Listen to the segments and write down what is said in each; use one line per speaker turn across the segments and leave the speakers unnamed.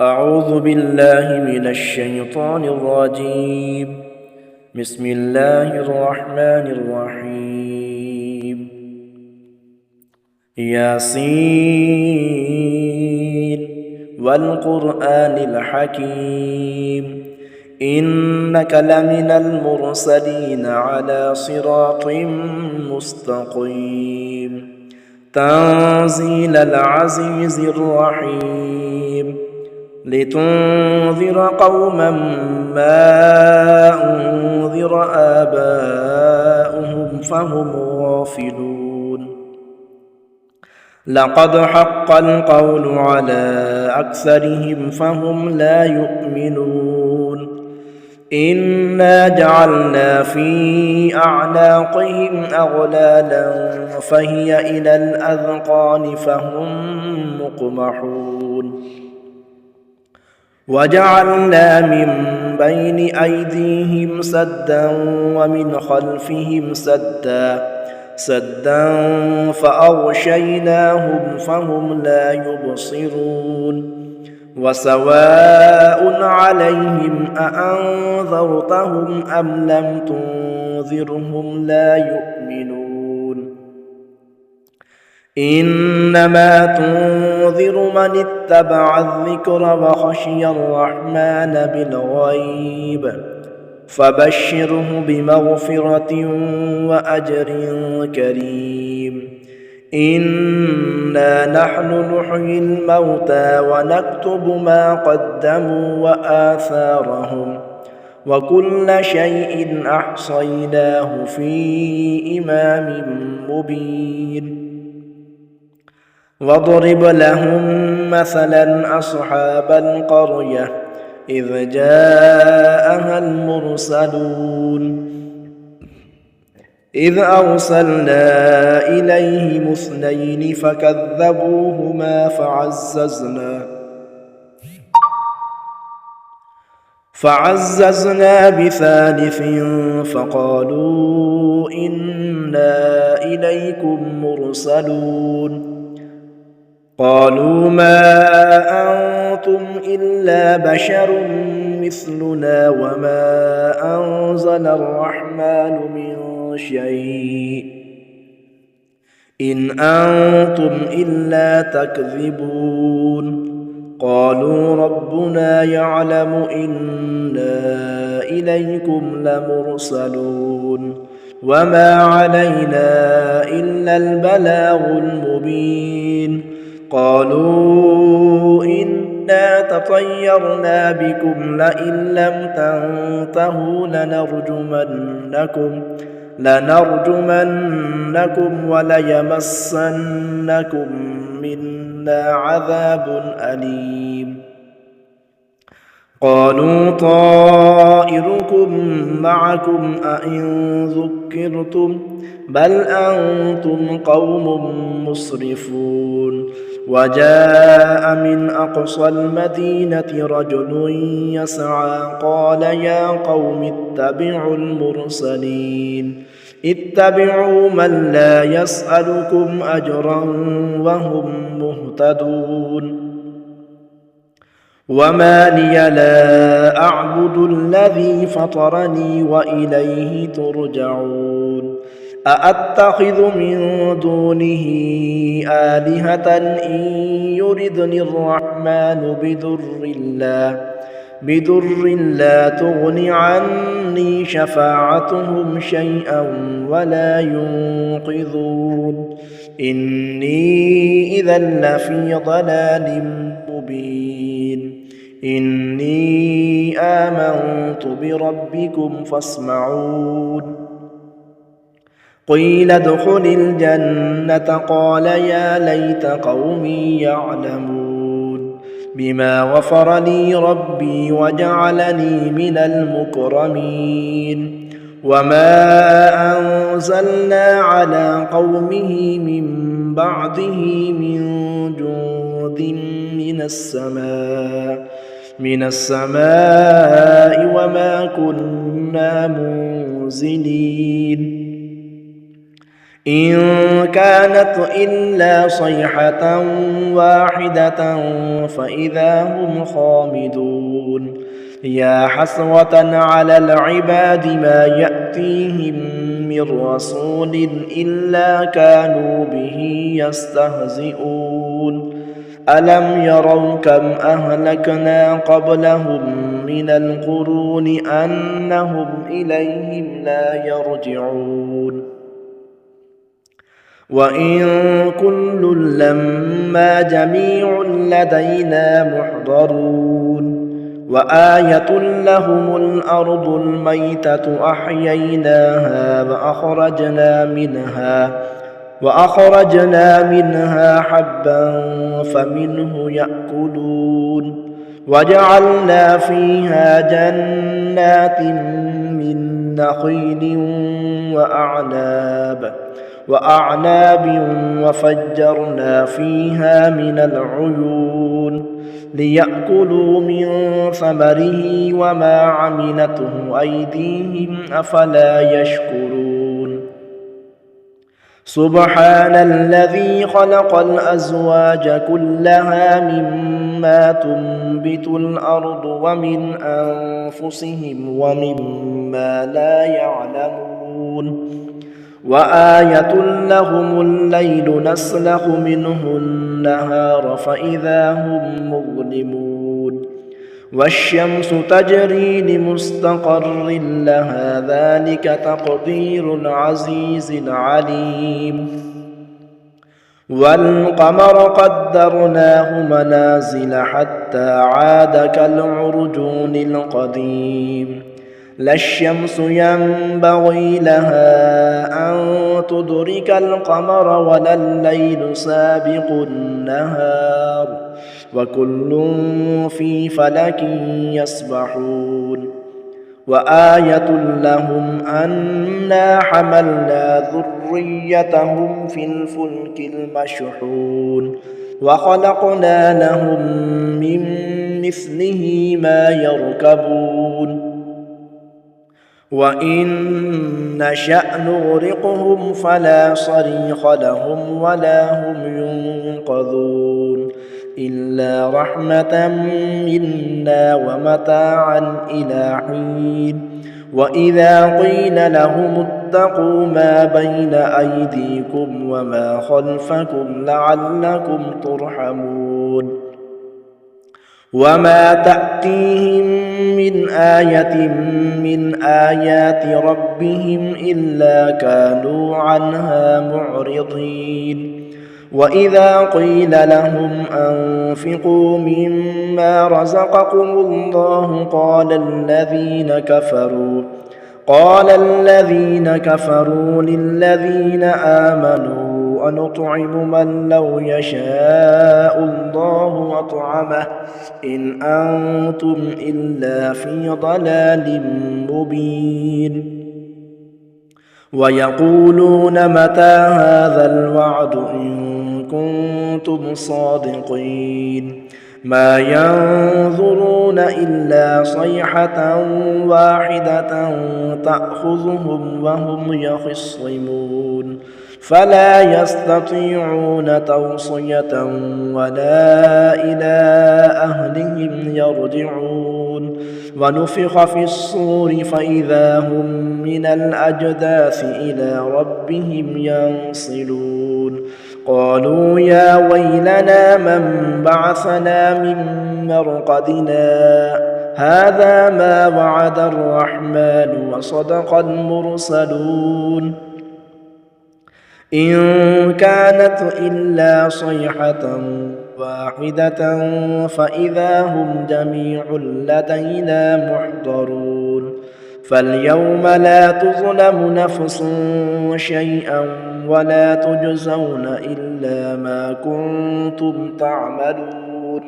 أعوذ بالله من الشيطان الرجيم. بسم الله الرحمن الرحيم. ياسين والقرآن الحكيم إنك لمن المرسلين على صراط مستقيم تنزيل العزيز الرحيم لتنذر قوما ما أنذر آباؤهم فهم غافلون لقد حق القول على أكثرهم فهم لا يؤمنون إنا جعلنا في أعناقهم أغلالا فهي إلى الأذقان فهم مقمحون وجعلنا من بين أيديهم سدا ومن خلفهم سدا فأغشيناهم فهم لا يبصرون وسواء عليهم أأنذرتهم أم لم تنذرهم لا يؤمنون إنما تنذر من اتبع الذكر وخشي الرحمن بالغيب فبشره بمغفرة وأجر كريم إنا نحن نحيي الموتى ونكتب ما قدموا وآثارهم وكل شيء أحصيناه في إمام مبين واضرب لهم مثلا أصحاب القرية إذ جاءها المرسلون إذ أرسلنا إليهم اثنين فكذبوهما فعززنا بثالث فقالوا إنا إليكم مرسلون قالوا ما أنتم إلا بشر مثلنا وما أنزل الرحمن من شيء إن أنتم إلا تكذبون قالوا ربنا يعلم إنا إليكم لمرسلون وما علينا إلا البلاغ المبين قالوا إنا تطيرنا بكم لئن لم تنتهوا لنرجمنكم وليمسنكم منا عذاب أليم قالوا طائركم معكم أئن ذكرتم بل أنتم قوم مسرفون وجاء من أقصى المدينة رجل يسعى قال يا قوم اتبعوا المرسلين اتبعوا من لا يسألكم أجرا وهم مهتدون وما لي لا أعبد الذي فطرني وإليه ترجعون أأتخذ من دونه آلهة إن يردني الرحمن بضر لا تغن عني شفاعتهم شيئا ولا ينقذون إني إذا لفي ضلال مبين إني آمنت بربكم فاسمعون قيل ادخل الجنة قال يا ليت قومي يعلمون بما غفر لي ربي وجعلني من المكرمين وما أنزلنا على قومه من بعده من جند من السماء وما كنا منزلين إن كانت إلا صيحة واحدة فإذا هم خامدون يا حسرة على العباد ما يأتيهم من رسول إلا كانوا به يستهزئون ألم يروا كم أهلكنا قبلهم من القرون أنهم إليهم لا يرجعون وإن كل لما جميع لدينا محضرون وآية لهم الأرض الميتة أحييناها وأخرجنا منها حبا فمنه يأكلون وجعلنا فيها جنات من نخيل وأعناب وفجرنا فيها من العيون ليأكلوا من ثمره وما عملته أيديهم أفلا يشكرون سبحان الذي خلق الأزواج كلها مما تنبت الأرض ومن أنفسهم ومما لا يعلمون وآية لهم الليل نسلخ منه النهار فإذا هم مظلمون والشمس تجري لمستقر لها ذلك تقدير العزيز العليم والقمر قدرناه منازل حتى عاد كالعرجون القديم لا الشمس ينبغي لها أن تدرك القمر ولا الليل سابق النهار وكل في فلك يسبحون وآية لهم أنا حملنا ذريتهم في الفلك المشحون وخلقنا لهم من مثله ما يركبون وإن نشأ نغرقهم فلا صريخ لهم ولا هم ينقذون إلا رحمة منا ومتاعا إلى حين وإذا قيل لهم اتقوا ما بين أيديكم وما خلفكم لعلكم ترحمون وما تأتيهم من آية من آيات ربهم إلا كانوا عنها معرضين وإذا قيل لهم أنفقوا مما رزقكم الله قال الذين كفروا للذين آمنوا أنطعم من لو يشاء الله أطعمه إن أنتم إلا في ضلال مبين ويقولون متى هذا الوعد إن كنتم صادقين ما ينظرون إلا صيحة واحدة تأخذهم وهم يخصمون فلا يستطيعون توصية ولا إلى أهلهم يرجعون ونفخ في الصور فإذا هم من الأجداث إلى ربهم ينصلون قالوا يا ويلنا من بعثنا من مرقدنا هذا ما وعد الرحمن وصدق المرسلون إن كانت إلا صيحة واحدة فإذا هم جميع لدينا محضرون فاليوم لا تظلم نفس شيئا ولا تجزون إلا ما كنتم تعملون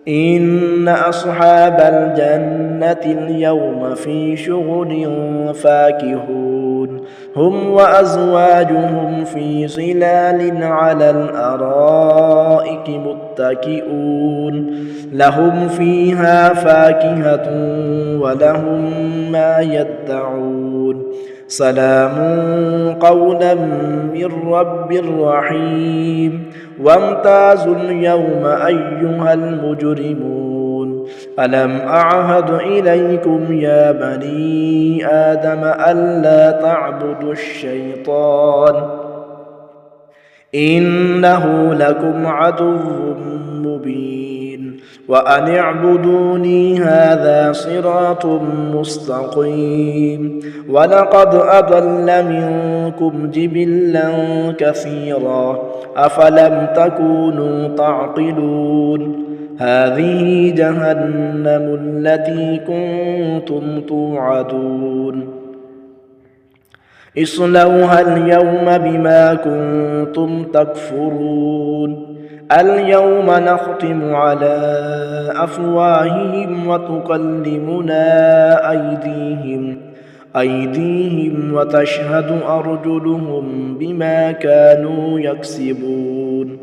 إن أصحاب الجنة اليوم في شغل فاكهون هم وأزواجهم في ظلال على الأرائك متكئون لهم فيها فاكهة ولهم ما يدعون سلام قولا من رب رحيم وامتازوا اليوم أيها المجرمون ألم أعهد إليكم يا بني آدم ألا تعبدوا الشيطان إنه لكم عدو مبين وأن اعبدوني هذا صراط مستقيم ولقد أضل منكم جبلا كثيرا أفلم تكونوا تعقلون هذه جهنم التي كنتم توعدون اصلوها اليوم بما كنتم تكفرون اليوم نختم على أفواههم وتكلمنا أيديهم وتشهد أرجلهم بما كانوا يكسبون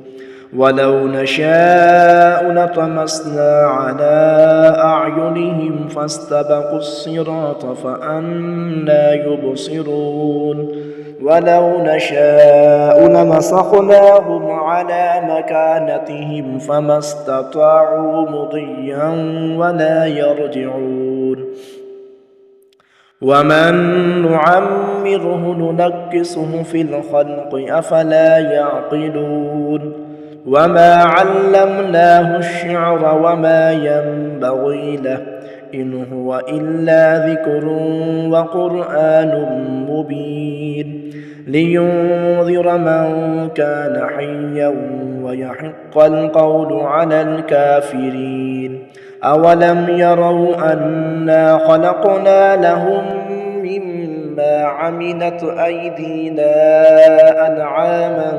ولو نشاء لطمسنا على أعينهم فاستبقوا الصراط فأنى يبصرون ولو نشاء لمسخناهم على مكانتهم فما استطاعوا مضيا ولا يرجعون ومن نعمره ننكسه في الخلق أفلا يعقلون وما علمناه الشعر وما ينبغي له إن هو إلا ذكر وقرآن مبين لينذر من كان حيا ويحق القول على الكافرين أولم يروا أنا خلقنا لهم مما عملت أيدينا أنعاما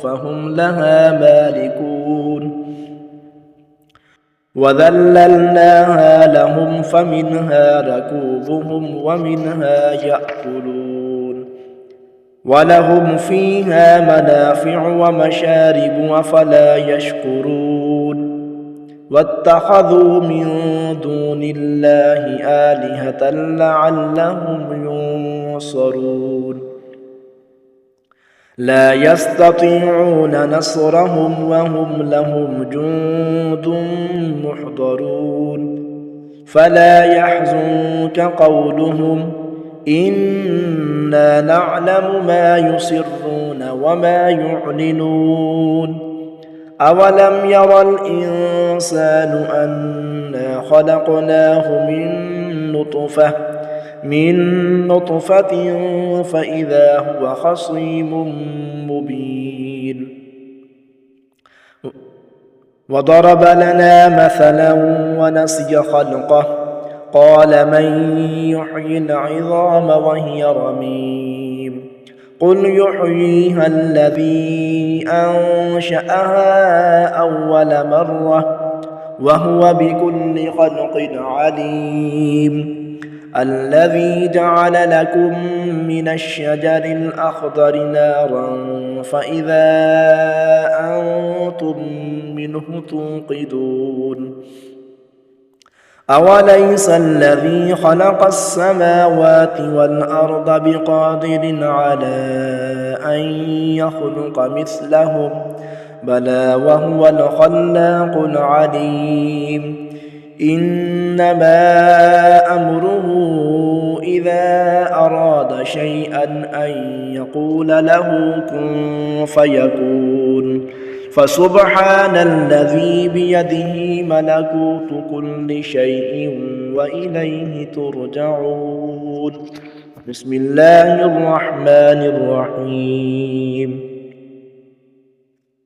فهم لها مالكون وذللناها لهم فمنها ركوبهم ومنها يأكلون ولهم فيها منافع ومشارب أفلا يشكرون واتخذوا من دون الله آلهة لعلهم ينصرون لا يستطيعون نصرهم وهم لهم جند محضرون فلا يحزنك قولهم إنا نعلم ما يسرون وما يعلنون أولم ير الإنسان أنا خلقناه من نطفة فإذا هو خصيم مبين وضرب لنا مثلا ونسي خلقه قال من يحيي العظام وهي رميم قل يحييها الذي أنشأها أول مرة وهو بكل خلق عليم الذي جعل لكم من الشجر الأخضر نارا فإذا أنتم منه توقدون أوليس الذي خلق السماوات والأرض بقادر على أن يخلق مثلهم بلى وهو الخلاق العليم إنما أمره إذا أراد شيئا أن يقول له كن فيكون فسبحان الذي بيده ملكوت كل شيء وإليه ترجعون بسم الله الرحمن الرحيم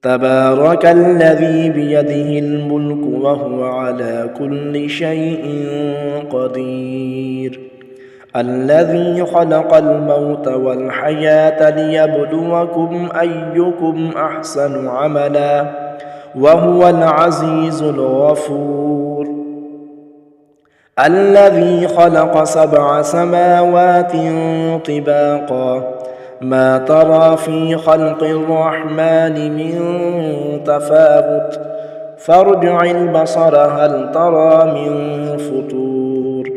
تبارك الذي بيده الملك وهو على كل شيء قدير الذي خلق الموت والحياة ليبلوكم أيكم أحسن عملا وهو العزيز الغفور الذي خلق 7 سماوات طباقا ما ترى في خلق الرحمن من تفاوت فارجع البصر هل ترى من فطور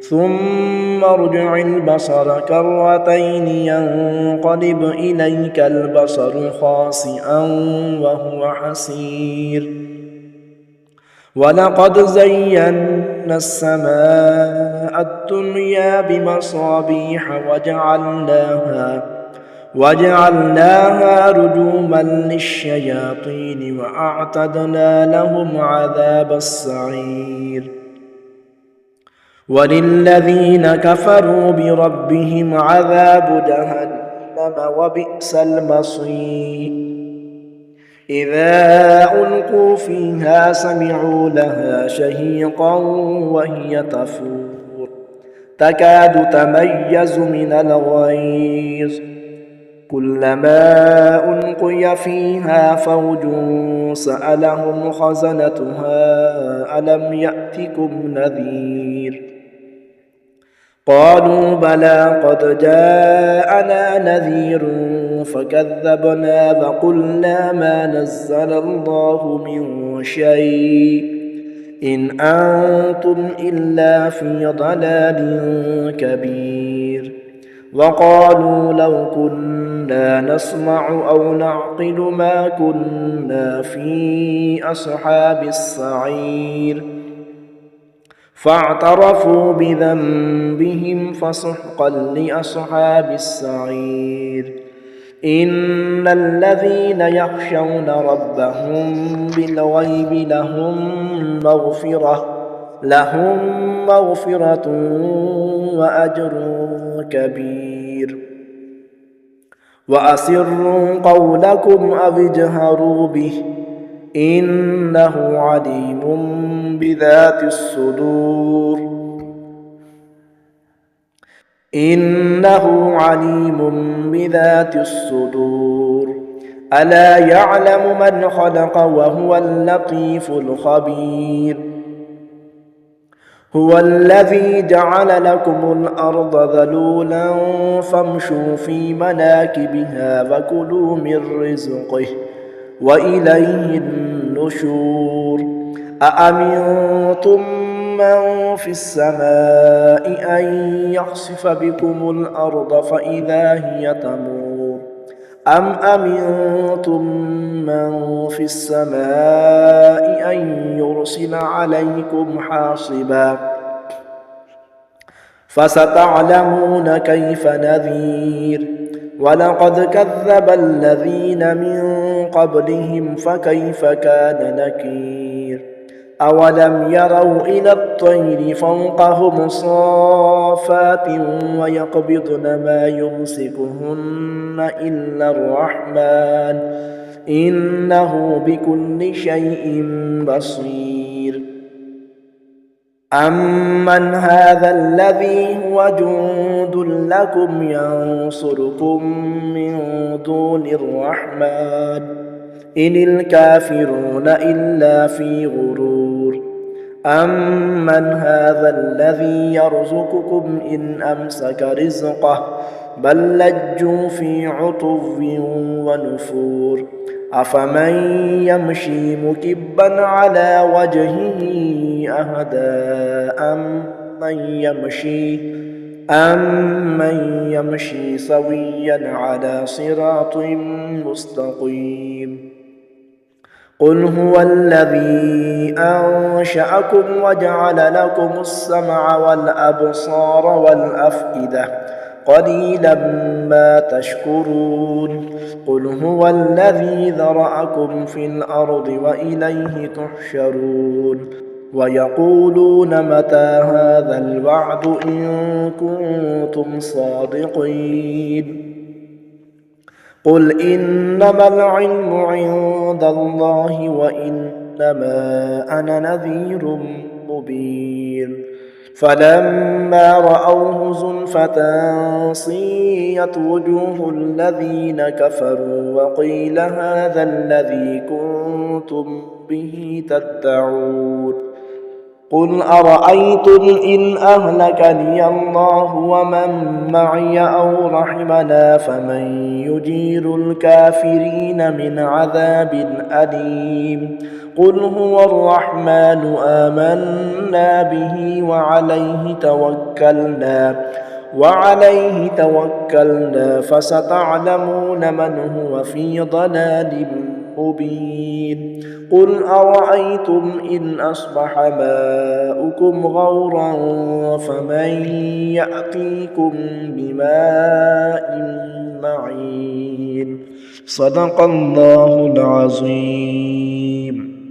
ثم ارجع البصر كرتين ينقلب إليك البصر خاسئا وهو حسير ولقد زينا السماء الدنيا بمصابيح وجعلناها رجوما للشياطين وأعتدنا لهم عذاب السعير وللذين كفروا بربهم عذاب جهنم وبئس المصير إذا ألقوا فيها سمعوا لها شهيقا وهي تفور تكاد تميز من الغيظ كلما ألقي فيها فوج سألهم خزنتها ألم يأتكم نذير قالوا بلى قد جاءنا نذير فكذبنا وقلنا ما نزل الله من شيء إن أنتم إلا في ضلال كبير وقالوا لو كنا نسمع أو نعقل ما كنا في أصحاب السعير فاعترفوا بذنبهم فسحقا لأصحاب السعير إن الذين يخشون ربهم بالغيب لهم مغفرة وأجر كبير وأسروا قولكم أو اجهروا به إنه عليم بذات الصدور ألا يعلم من خلق وهو اللطيف الخبير هو الذي جعل لكم الأرض ذلولا فامشوا في مناكبها وكلوا من رزقه وإليه النشور أأمنتم من في السماء أن يخسف بكم الأرض فإذا هي تمور أم أمنتم من في السماء أن يرسل عليكم حاصبا فستعلمون كيف نذير ولقد كذب الذين من قبلهم فكيف كان نكير أولم يروا إلى الطير فوقهم صافات ويقبضن ما يمسكهن إلا الرحمن إنه بكل شيء بصير أمن هذا الذي هو جند لكم ينصركم من دون الرحمن إن الكافرون إلا في غرور أمن هذا الذي يرزقكم إن أمسك رزقه بل لجوا في عتو ونفور أفمن يمشي مكبا على وجهه أهدى أمن يمشي سويا على صراط مستقيم قل هو الذي أنشأكم وجعل لكم السمع والأبصار والأفئدة قليلا ما تشكرون قل هو الذي ذرأكم في الأرض وإليه تحشرون ويقولون متى هذا الوعد إن كنتم صادقين قل إنما العلم عند الله وإنما أنا نذير مبين فلما رأوه زلفة سيئت وجوه الذين كفروا وقيل هذا الذي كنتم به تدعون قل أرأيتم إن أهلكني الله ومن معي أو رحمنا فمن يجير الكافرين من عذاب أليم قل هو الرحمن آمنا به وعليه توكلنا فستعلمون من هو في ضلال مبين قل أرأيتم إن أصبح ماؤكم غورا فمن يأتيكم بماء معين صدق الله العظيم.